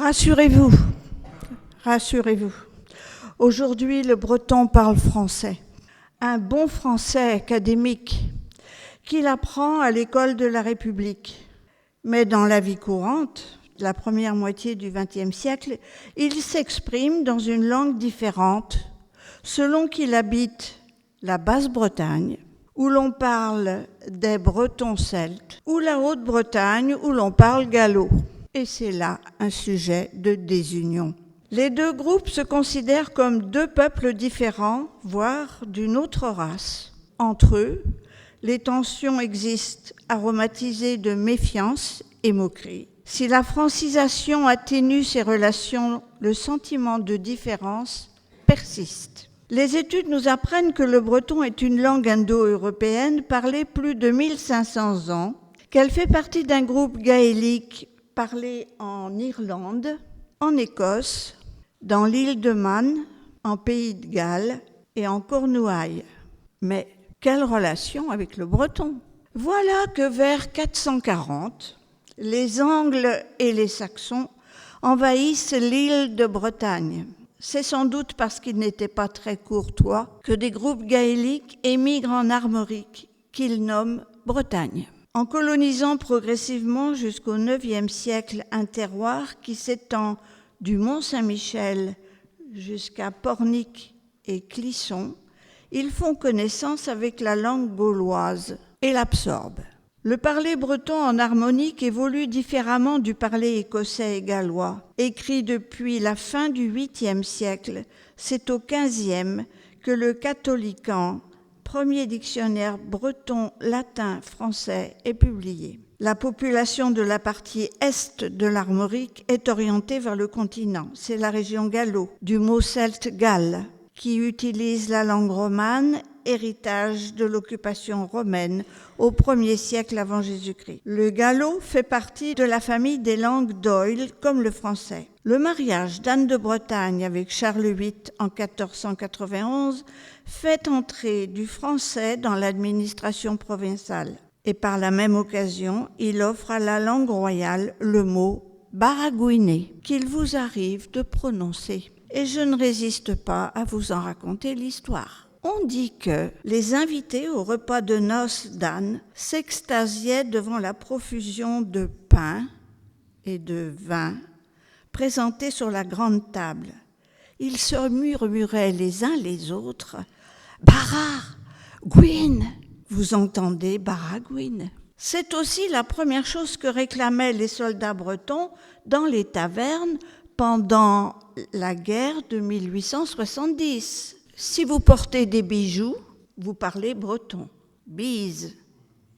Rassurez-vous, rassurez-vous. Aujourd'hui, le breton parle français. Un bon français académique qu'il apprend à l'école de la République. Mais dans la vie courante, la première moitié du XXe siècle, il s'exprime dans une langue différente selon qu'il habite la Basse-Bretagne, où l'on parle des Bretons celtes, ou la Haute-Bretagne, où l'on parle gallo. Et c'est là un sujet de désunion. Les deux groupes se considèrent comme deux peuples différents, voire d'une autre race. Entre eux, les tensions existent, aromatisées de méfiance et moquerie. Si la francisation atténue ces relations, le sentiment de différence persiste. Les études nous apprennent que le breton est une langue indo-européenne parlée plus de 1500 ans, qu'elle fait partie d'un groupe gaélique parlé en Irlande, en Écosse, dans l'île de Man, en Pays de Galles et en Cornouailles. Mais quelle relation avec le breton ? Voilà que vers 440, les Angles et les Saxons envahissent l'île de Bretagne. C'est sans doute parce qu'ils n'étaient pas très courtois que des groupes gaéliques émigrent en Armorique, qu'ils nomment Bretagne. En colonisant progressivement jusqu'au IXe siècle un terroir qui s'étend du Mont-Saint-Michel jusqu'à Pornic et Clisson, ils font connaissance avec la langue gauloise et l'absorbent. Le parler breton en harmonique évolue différemment du parler écossais et gallois. Écrit depuis la fin du 8e siècle, c'est au 15e que le Catholican, premier dictionnaire breton-latin-français, est publié. La population de la partie est de l'Armorique est orientée vers le continent. C'est la région gallo, du mot celte Galles, qui utilise la langue romane, héritage de l'occupation romaine au 1er siècle avant Jésus-Christ. Le gallo fait partie de la famille des langues d'Oïl, comme le français. Le mariage d'Anne de Bretagne avec Charles VIII en 1491 fait entrer du français dans l'administration provinciale. Et par la même occasion, il offre à la langue royale le mot baragouiné, qu'il vous arrive de prononcer. Et je ne résiste pas à vous en raconter l'histoire. On dit que les invités au repas de noces d'Anne s'extasiaient devant la profusion de pain et de vin présentés sur la grande table. Ils se murmuraient les uns les autres « Baragouine !» Vous entendez baragouine. C'est aussi la première chose que réclamaient les soldats bretons dans les tavernes pendant la guerre de 1870. Si vous portez des bijoux, vous parlez breton. Bise,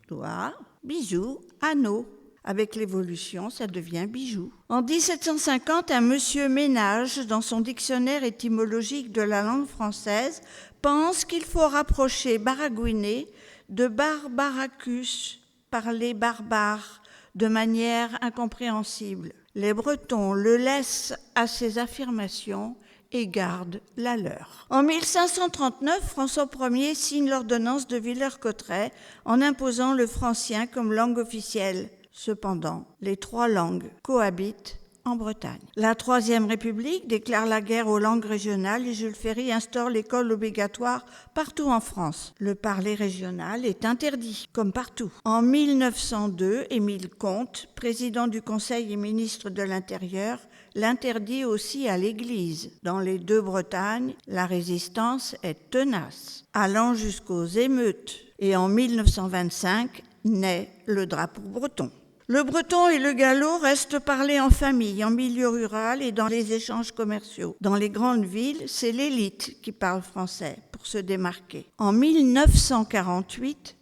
doigt, bijou, anneau. Avec l'évolution, ça devient bijou. En 1750, un monsieur Ménage, dans son dictionnaire étymologique de la langue française, pense qu'il faut rapprocher baragouiner de barbaracus, parler barbare, de manière incompréhensible. Les Bretons le laissent à ces affirmations et gardent la leur. En 1539, François Ier signe l'ordonnance de Villers-Cotterêts en imposant le francien comme langue officielle. Cependant, les trois langues cohabitent en Bretagne. La Troisième République déclare la guerre aux langues régionales et Jules Ferry instaure l'école obligatoire partout en France. Le parler régional est interdit, comme partout. En 1902, Émile Comte, président du Conseil et ministre de l'Intérieur, l'interdit aussi à l'Église. Dans les deux Bretagnes, la résistance est tenace, allant jusqu'aux émeutes. Et en 1925, naît le drapeau breton. Le breton et le gallo restent parlés en famille, en milieu rural et dans les échanges commerciaux. Dans les grandes villes, c'est l'élite qui parle français pour se démarquer. En 1948,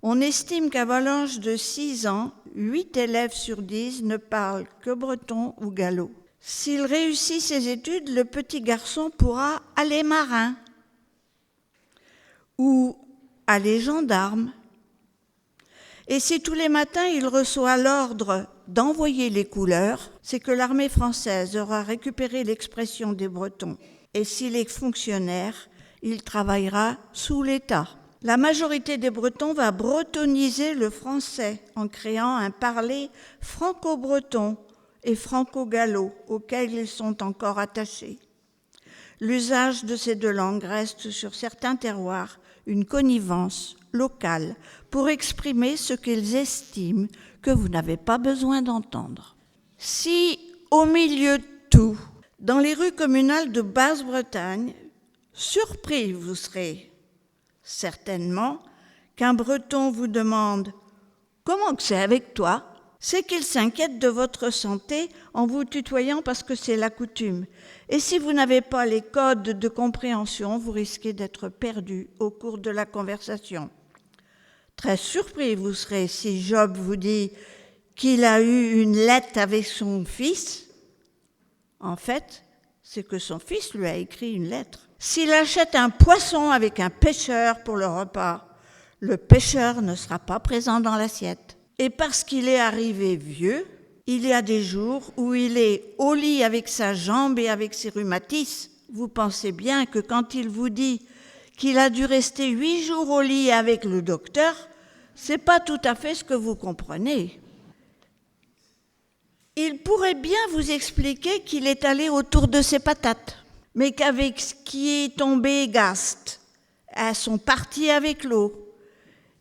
on estime qu'à l'âge de 6 ans, 8 élèves sur 10 ne parlent que breton ou gallo. S'il réussit ses études, le petit garçon pourra aller marin ou aller gendarme. Et si tous les matins il reçoit l'ordre d'envoyer les couleurs, c'est que l'armée française aura récupéré l'expression des Bretons. Et s'il est fonctionnaire, il travaillera sous l'État. La majorité des Bretons va bretoniser le français en créant un parler franco-breton et franco-gallo, auxquels ils sont encore attachés. L'usage de ces deux langues reste sur certains terroirs une connivence locale pour exprimer ce qu'ils estiment que vous n'avez pas besoin d'entendre. Si, au milieu de tout, dans les rues communales de Basse-Bretagne, surpris vous serez certainement qu'un Breton vous demande « Comment que c'est avec toi ?» c'est qu'il s'inquiète de votre santé en vous tutoyant parce que c'est la coutume. Et si vous n'avez pas les codes de compréhension, vous risquez d'être perdu au cours de la conversation. Très surpris vous serez si Job vous dit qu'il a eu une lettre avec son fils. En fait, c'est que son fils lui a écrit une lettre. S'il achète un poisson avec un pêcheur pour le repas, le pêcheur ne sera pas présent dans l'assiette. Et parce qu'il est arrivé vieux, il y a des jours où il est au lit avec sa jambe et avec ses rhumatismes. Vous pensez bien que quand il vous dit qu'il a dû rester 8 jours au lit avec le docteur, c'est pas tout à fait ce que vous comprenez. Il pourrait bien vous expliquer qu'il est allé autour de ses patates, mais qu'avec ce qui est tombé Gaste, elles sont parties avec l'eau.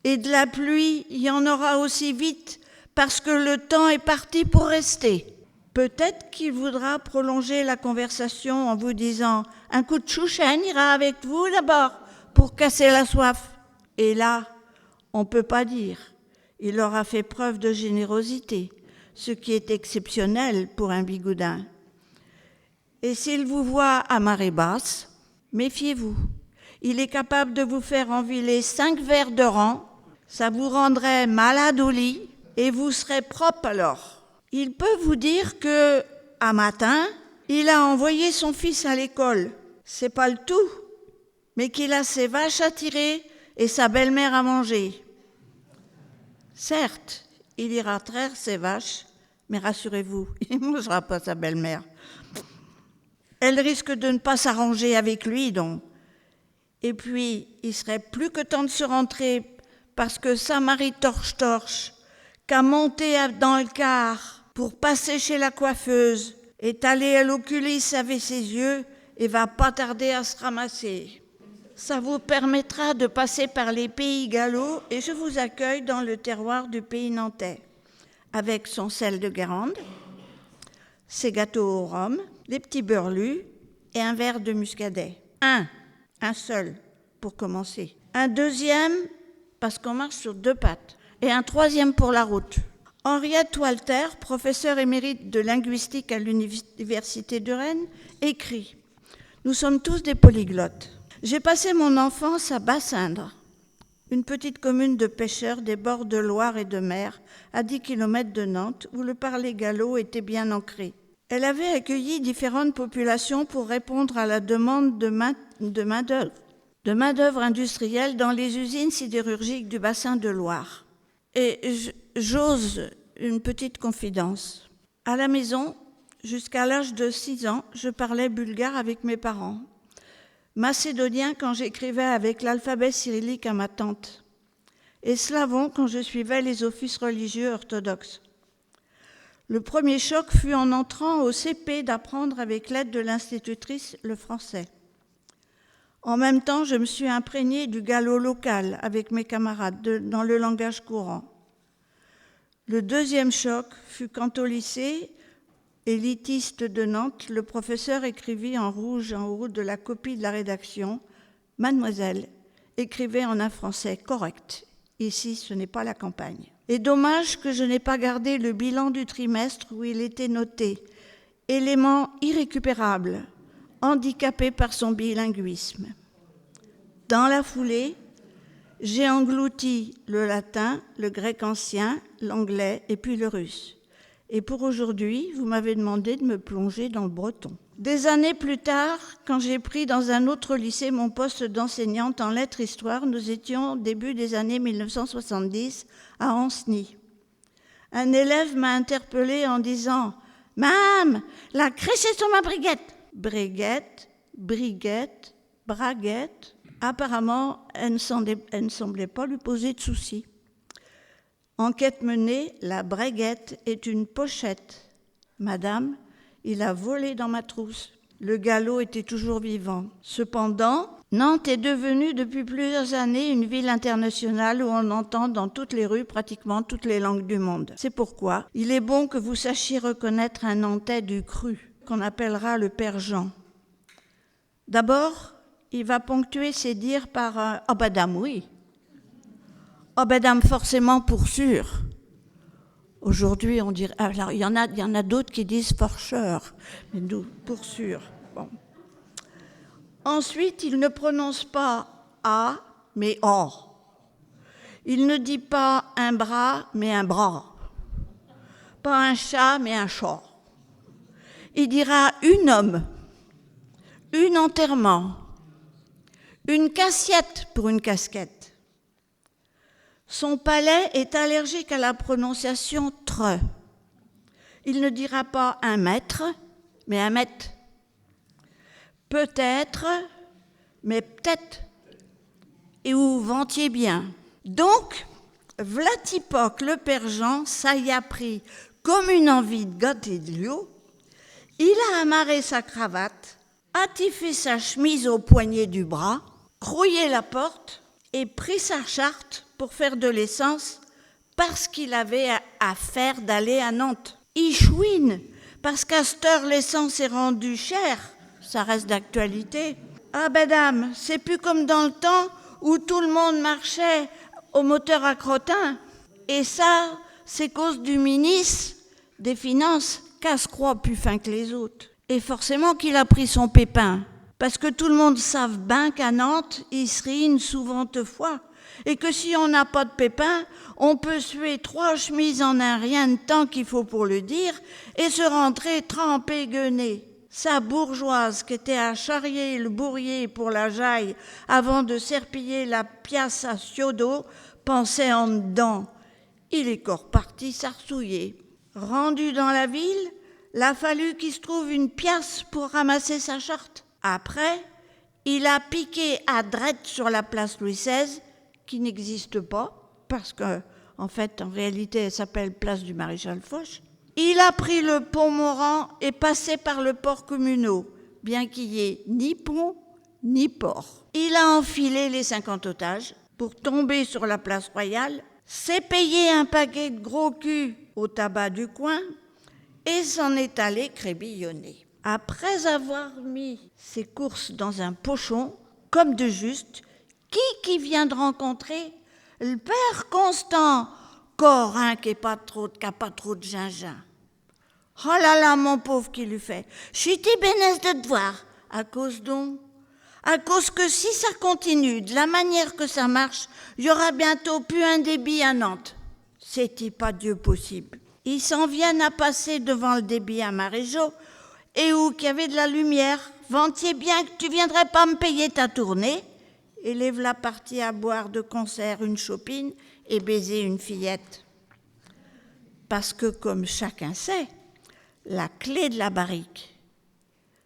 Et de la pluie, il y en aura aussi vite parce que le temps est parti pour rester. Peut-être qu'il voudra prolonger la conversation en vous disant « Un coup de chouchen ira avec vous d'abord pour casser la soif. » Et là, on ne peut pas dire. Il aura fait preuve de générosité, ce qui est exceptionnel pour un bigoudin. Et s'il vous voit à marée basse, méfiez-vous. Il est capable de vous faire enfiler 5 verres de rang. Ça vous rendrait malade au lit et vous serez propre alors. Il peut vous dire que, un matin, il a envoyé son fils à l'école. C'est pas le tout, mais qu'il a ses vaches à tirer et sa belle-mère à manger. Certes, il ira traire ses vaches, mais rassurez-vous, il ne mangera pas sa belle-mère. Elle risque de ne pas s'arranger avec lui, donc. Et puis, il serait plus que temps de se rentrer parce que sa Marie torche qu'a monté dans le car pour passer chez la coiffeuse, est allée à l'oculiste avec ses yeux et va pas tarder à se ramasser. Ça vous permettra de passer par les pays gallo et je vous accueille dans le terroir du pays nantais, avec son sel de Guérande, ses gâteaux au rhum, les petits beurlus et un verre de muscadet. Un seul pour commencer. Un deuxième parce qu'on marche sur 2 pattes, et un troisième pour la route. Henriette Walter, professeure émérite de linguistique à l'Université de Rennes, écrit « Nous sommes tous des polyglottes. J'ai passé mon enfance à Bassindre, une petite commune de pêcheurs des bords de Loire et de mer, à 10 km de Nantes, où le parler gallo était bien ancré. Elle avait accueilli différentes populations pour répondre à la demande de main-d'œuvre industrielle dans les usines sidérurgiques du bassin de Loire. Et j'ose une petite confidence. À la maison, jusqu'à l'âge de 6 ans, je parlais bulgare avec mes parents, macédonien quand j'écrivais avec l'alphabet cyrillique à ma tante, et slavon quand je suivais les offices religieux orthodoxes. Le premier choc fut en entrant au CP d'apprendre avec l'aide de l'institutrice le français. En même temps, je me suis imprégnée du gallo local avec mes camarades dans le langage courant. Le deuxième choc fut quand au lycée, élitiste de Nantes, le professeur écrivit en rouge en haut de la copie de la rédaction « Mademoiselle, écrivez en un français correct. Ici, ce n'est pas la campagne. » Et dommage que je n'ai pas gardé le bilan du trimestre où il était noté « Élément irrécupérable ». Handicapé par son bilinguisme. Dans la foulée, j'ai englouti le latin, le grec ancien, l'anglais et puis le russe. Et pour aujourd'hui, vous m'avez demandé de me plonger dans le breton. Des années plus tard, quand j'ai pris dans un autre lycée mon poste d'enseignante en lettres-histoire, nous étions début des années 1970 à Ancenis. Un élève m'a interpellée en disant « Mam, la crèche est sur ma briguette !» Briguette, briguette, braguette. Apparemment, elle ne semblait pas lui poser de soucis. Enquête menée, la braguette est une pochette Madame, il a volé dans ma trousse. Le galop était toujours vivant. Cependant, Nantes est devenue depuis plusieurs années une ville internationale où on entend dans toutes les rues pratiquement toutes les langues du monde. C'est pourquoi il est bon que vous sachiez reconnaître un Nantais du cru, qu'on appellera le Père Jean. D'abord, il va ponctuer ses dires par « Ah ben dame, oui ». « Ah ben dame, forcément pour sûr ». Aujourd'hui, on dirait... Alors, il y en a d'autres qui disent « for sure », mais nous, pour sûr. Bon. Ensuite, il ne prononce pas « a », mais « o ». Il ne dit pas un bras, mais un bras. Pas un chat, mais un chat. Il dira une homme, une enterrement, une cassiette pour une casquette. Son palais est allergique à la prononciation « tre ». Il ne dira pas un mètre, mais un mètre. Peut-être, mais peut-être. Et ou ventiez bien. Donc, Vlatipoc, le Père Jean, ça y a pris comme une envie de gâter de l'eau. Il a amarré sa cravate, attifé sa chemise au poignet du bras, crouillé la porte et pris sa charte pour faire de l'essence parce qu'il avait affaire d'aller à Nantes. Il chouine, parce qu'à cette heure, l'essence est rendue chère. Ça reste d'actualité. Ah ben dame, c'est plus comme dans le temps où tout le monde marchait au moteur à crottin. Et ça, c'est cause du ministre des Finances, casse-croix plus fin que les autres. Et forcément qu'il a pris son pépin, parce que tout le monde savent bien qu'à Nantes, il se rine souvent deux fois. Et que si on n'a pas de pépin, on peut suer 3 chemises en un rien de temps qu'il faut pour le dire et se rentrer trempé gueuné. Sa bourgeoise qui était à charrier le bourrier pour la jaille avant de serpiller la pièce à Ciodo pensait en dedans. Il est corps parti s'arsouiller. Rendu dans la ville, il a fallu qu'il se trouve une pièce pour ramasser sa charte. Après, il a piqué à drette sur la place Louis XVI, qui n'existe pas, parce qu'en fait, en réalité, elle s'appelle place du Maréchal Foch. Il a pris le pont Morand et passé par le port Communaux, bien qu'il n'y ait ni pont ni port. Il a enfilé les 50 otages pour tomber sur la place Royale, s'est payé un paquet de gros culs au tabac du coin et s'en est allé crébillonner. Après avoir mis ses courses dans un pochon, comme de juste, qui vient de rencontrer le père Constant, Corin qui n'a pas trop de gingin. Oh là là, mon pauvre, qui lui fait. Chuti bénesse de te voir. À cause donc. À cause que si ça continue de la manière que ça marche, il y aura bientôt plus un débit à Nantes. C'était pas Dieu possible. Ils s'en viennent à passer devant le débit à Maréjo et où qu'il y avait de la lumière. Ventiez bien que tu viendrais pas me payer ta tournée. Et les v'là partis à boire de concert une chopine et baiser une fillette. Parce que, comme chacun sait, la clé de la barrique,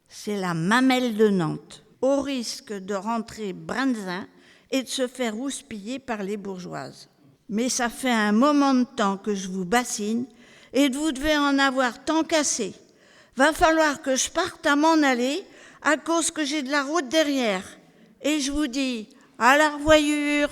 c'est la mamelle de Nantes, au risque de rentrer brinzin et de se faire houspiller par les bourgeoises. Mais ça fait un moment de temps que je vous bassine et vous devez en avoir tant qu'assez. Va falloir que je parte à m'en aller à cause que j'ai de la route derrière. Et je vous dis, à la revoyure.